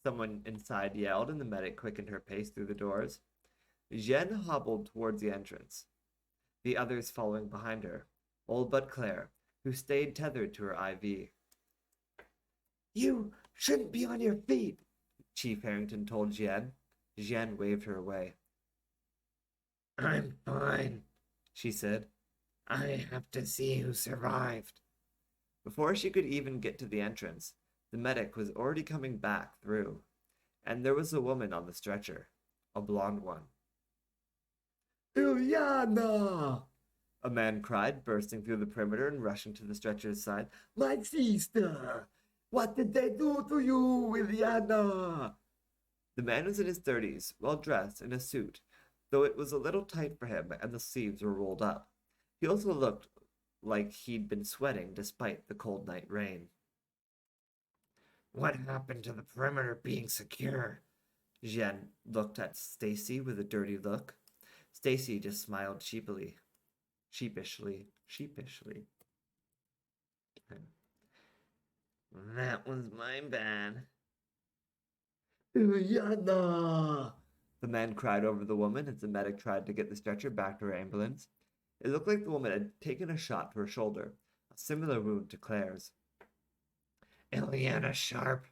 someone inside yelled, and the medic quickened her pace through the doors. Jen hobbled towards the entrance, the others following behind her, all but Claire, who stayed tethered to her IV. You shouldn't be on your feet, Chief Harrington told Jen. Jen waved her away. I'm fine, she said. I have to see who survived. Before she could even get to the entrance, the medic was already coming back through, and there was a woman on the stretcher, a blonde one. Ilyana! A man cried, bursting through the perimeter and rushing to the stretcher's side. My sister! What did they do to you, Ilyana? The man was in his 30s, well dressed in a suit, though it was a little tight for him and the sleeves were rolled up. He also looked like he'd been sweating despite the cold night rain. What happened to the perimeter being secure? Jen looked at Stacy with a dirty look. Stacy just smiled sheepishly. That was my bad. Ilyana! The man cried over the woman as the medic tried to get the stretcher back to her ambulance. It looked like the woman had taken a shot to her shoulder, a similar wound to Claire's. Ilyana Sharp?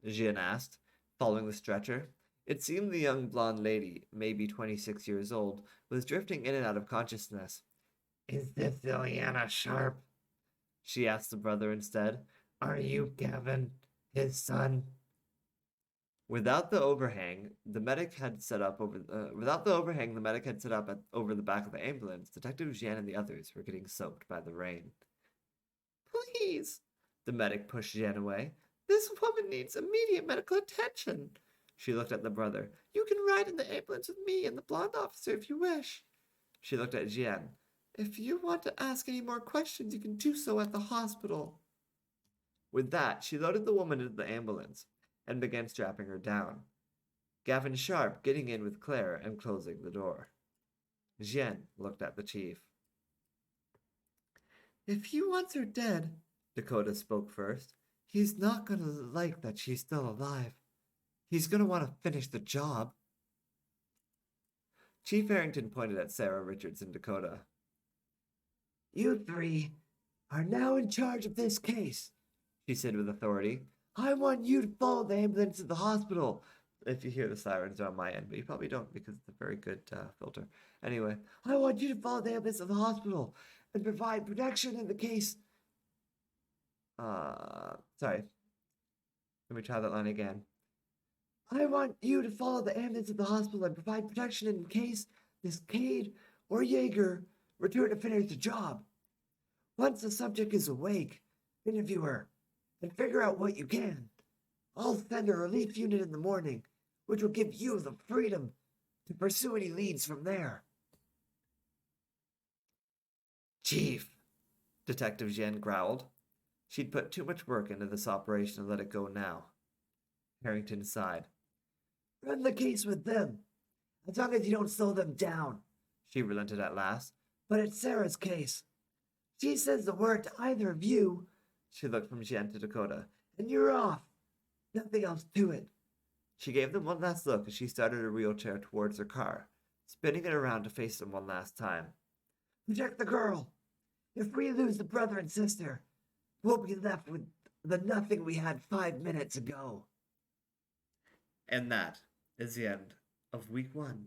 Jean asked, following the stretcher. It seemed the young blonde lady, maybe 26 years old, was drifting in and out of consciousness. Is this Ilyana Sharp? She asked the brother instead. Are you Gavin, his son? Without the overhang the medic had set up over the back of the ambulance, Detective Jean and the others were getting soaked by the rain. Please, the medic pushed Jean away. This woman needs immediate medical attention. She looked at the brother. You can ride in the ambulance with me and the blonde officer if you wish. She looked at Jean. If you want to ask any more questions, you can do so at the hospital. With that, she loaded the woman into the ambulance and began strapping her down. Gavin Sharp getting in with Claire and closing the door. Jean looked at the chief. If he wants her dead, Dakotah spoke first, he's not going to like that she's still alive. He's going to want to finish the job. Chief Harrington pointed at Sarah, Richards, and Dakotah. You 3 are now in charge of this case, she said with authority. I want you to follow the ambulance to the hospital. If you hear the sirens on my end, but you probably don't because it's a very good filter. Anyway. I want you to follow the ambulance to the hospital and provide protection in the case. Sorry. Let me try that line again. I want you to follow the ambulance to the hospital and provide protection in case this Cade or Jaeger return to finish the job. Once the subject is awake, interview her and figure out what you can. I'll send a relief unit in the morning, which will give you the freedom to pursue any leads from there. Chief, Detective Jen growled. She'd put too much work into this operation to let it go now. Harrington sighed. Run the case with them, as long as you don't slow them down, she relented at last. But it's Sarah's case. She says the word to either of you, she looked from Jen to Dakotah, and you're off. Nothing else to it. She gave them one last look as she started her wheelchair towards her car, spinning it around to face them one last time. Protect the girl. If we lose the brother and sister, we'll be left with the nothing we had 5 minutes ago. And that is the end of week 1.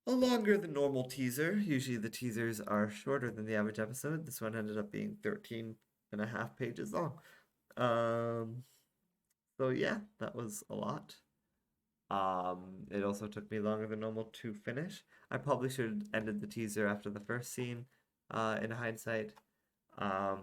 A longer than normal teaser. Usually the teasers are shorter than the average episode. This one ended up being 13 and a half pages long. So yeah, that was a lot. It also took me longer than normal to finish. I probably should have ended the teaser after the first scene, in hindsight. But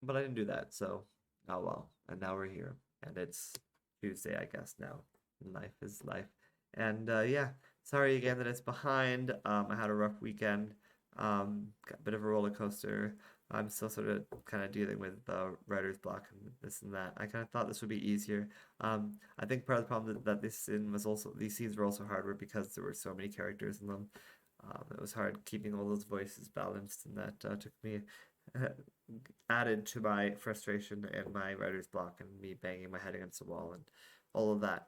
I didn't do that, so oh well. And now we're here, and it's Tuesday, I guess now. Life is life. And yeah, sorry again that it's behind. I had a rough weekend. Got a bit of a roller coaster. I'm still sort of kind of dealing with writer's block and this and that. I kind of thought this would be easier. I think part of the problem that this scene was also these scenes were also hard were because there were so many characters in them. It was hard keeping all those voices balanced, and that took me added to my frustration and my writer's block and me banging my head against the wall and all of that.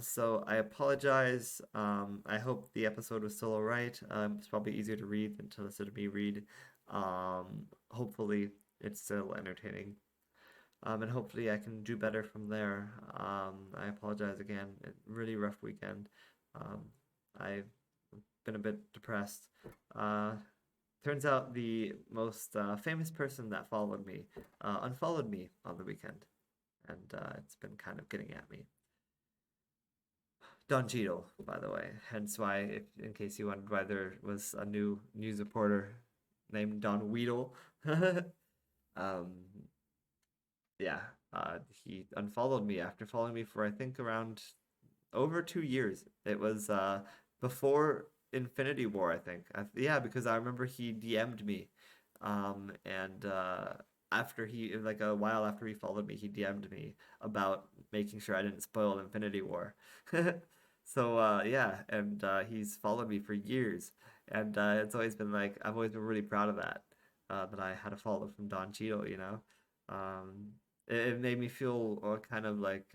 So I apologize. I hope the episode was still alright. It's probably easier to read than to listen to me read. Hopefully it's still entertaining. And hopefully I can do better from there. I apologize again. Really rough weekend. I've been a bit depressed. Turns out the most famous person that followed me unfollowed me on the weekend. And it's been kind of getting at me. Don Cheadle, by the way. Hence why, if in case you wondered why there was a new news reporter named Don Weedle. Yeah, he unfollowed me after following me for I think around over 2 years. It was before Infinity War, I think. Yeah, because I remember he DM'd me, and after he like a while after he followed me, he DM'd me about making sure I didn't spoil Infinity War. So yeah, and he's followed me for years, and it's always been like I've always been really proud of that. That I had a follow from Don Cheadle, you know. It made me feel kind of like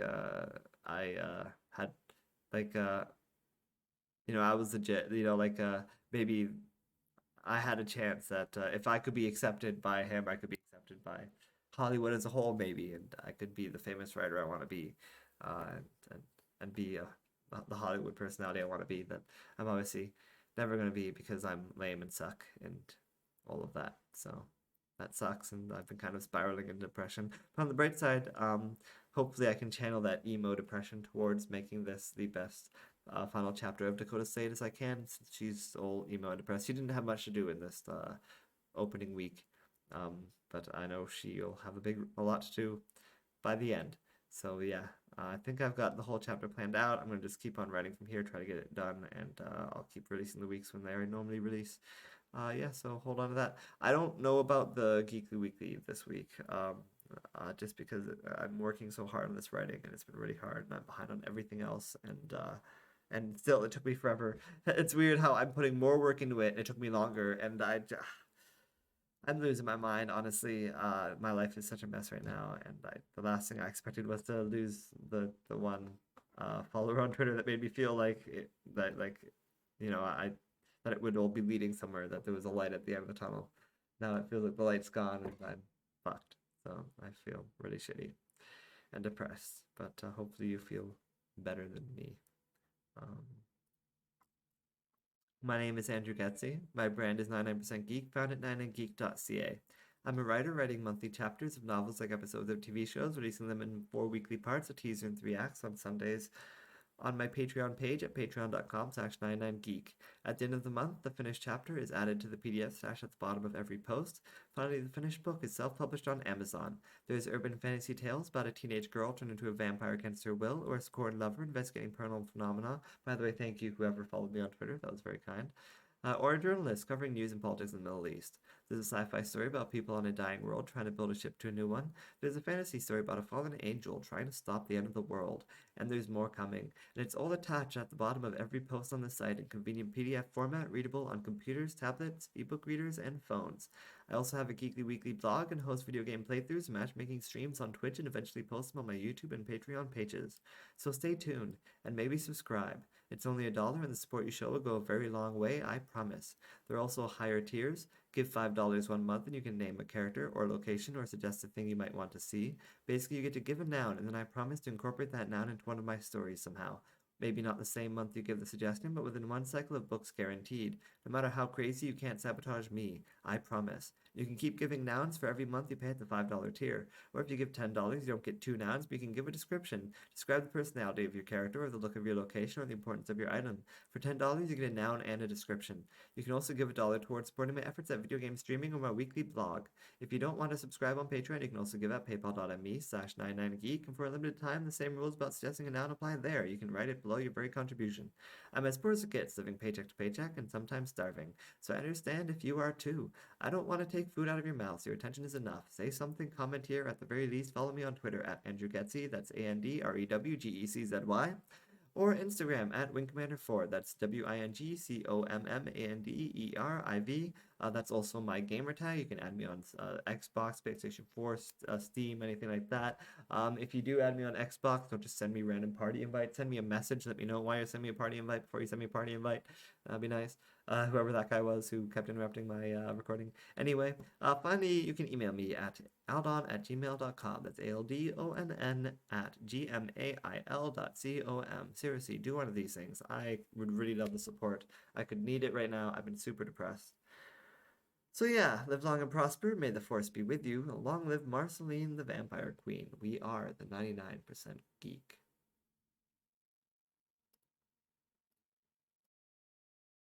I had like I was legit, like maybe I had a chance that if I could be accepted by him, I could be accepted by Hollywood as a whole, maybe, and I could be the famous writer I want to be, and be the Hollywood personality I want to be. That I'm obviously never going to be because I'm lame and suck and all of that. So that sucks, and I've been kind of spiraling into depression. But on the bright side, hopefully I can channel that emo depression towards making this the best final chapter of Dakotah Slade as I can, since she's all emo and depressed. She didn't have much to do in this opening week, but I know she'll have a lot to do by the end. So yeah, I think I've got the whole chapter planned out. I'm gonna just keep on writing from here, try to get it done, and I'll keep releasing the weeks when they normally release. Yeah, so hold on to that. I don't know about the Geekly Weekly this week, just because I'm working so hard on this writing, and it's been really hard, and I'm behind on everything else, and still it took me forever. It's weird how I'm putting more work into it, and it took me longer, and I'm losing my mind, honestly. My life is such a mess right now, and the last thing I expected was to lose the one follower on Twitter that made me feel like that it would all be leading somewhere, that there was a light at the end of the tunnel. Now it feels like the light's gone and I'm fucked. So I feel really shitty and depressed, but hopefully you feel better than me. My name is Andrew Geczy. My brand is 99% Geek, found at 99geek.ca. I'm a writer writing monthly chapters of novels like episodes of TV shows, releasing them in 4 weekly parts, a teaser and 3 acts on Sundays on my Patreon page at patreon.com/99geek. At the end of the month, the finished chapter is added to the PDF stash at the bottom of every post. Finally, the finished book is self-published on Amazon. There's urban fantasy tales about a teenage girl turned into a vampire against her will, or a scorned lover investigating paranormal phenomena. By the way, thank you whoever followed me on Twitter. That was very kind. or a journalist covering news and politics in the Middle East. There's a sci-fi story about people on a dying world trying to build a ship to a new one. There's a fantasy story about a fallen angel trying to stop the end of the world. And there's more coming. And it's all attached at the bottom of every post on the site in convenient PDF format, readable on computers, tablets, ebook readers, and phones. I also have a Geekly Weekly blog and host video game playthroughs, matchmaking streams on Twitch, and eventually post them on my YouTube and Patreon pages. So stay tuned, and maybe subscribe. It's only $1, and the support you show will go a very long way, I promise. There are also higher tiers. Give $5 one month and you can name a character or location or suggest a thing you might want to see. Basically, you get to give a noun, and then I promise to incorporate that noun into one of my stories somehow. Maybe not the same month you give the suggestion, but within one cycle of books guaranteed. No matter how crazy, you can't sabotage me. I promise. You can keep giving nouns for every month you pay at the $5 tier. Or if you give $10, you don't get 2 nouns, but you can give a description. Describe the personality of your character, or the look of your location, or the importance of your item. For $10, you get a noun and a description. You can also give $1 towards supporting my efforts at video game streaming or my weekly blog. If you don't want to subscribe on Patreon, you can also give at paypal.me/99geek, and for a limited time, the same rules about suggesting a noun apply there. You can write it below your very contribution. I'm as poor as it gets, living paycheck to paycheck and sometimes starving. So I understand if you are too. I don't want to take food out of your mouth, so your attention is enough. Say something, comment here, at the very least follow me on Twitter at Andrew Geczy, that's ANDREWGECZY, or Instagram at WingcommanderIV, that's WingcommanderIV. That's also my gamertag. You can add me on Xbox, PlayStation 4, Steam, anything like that. If you do add me on Xbox, don't just send me random party invites. Send me a message. Let me know why you're sending me a party invite before you send me a party invite. That'd be nice. Whoever that guy was who kept interrupting my recording. Anyway, finally, you can email me at aldon@gmail.com. That's ALDON@gmail.com. Seriously, do one of these things. I would really love the support. I could need it right now. I've been super depressed. So yeah, live long and prosper. May the force be with you. Long live Marceline, the Vampire Queen. We are the 99% Geek.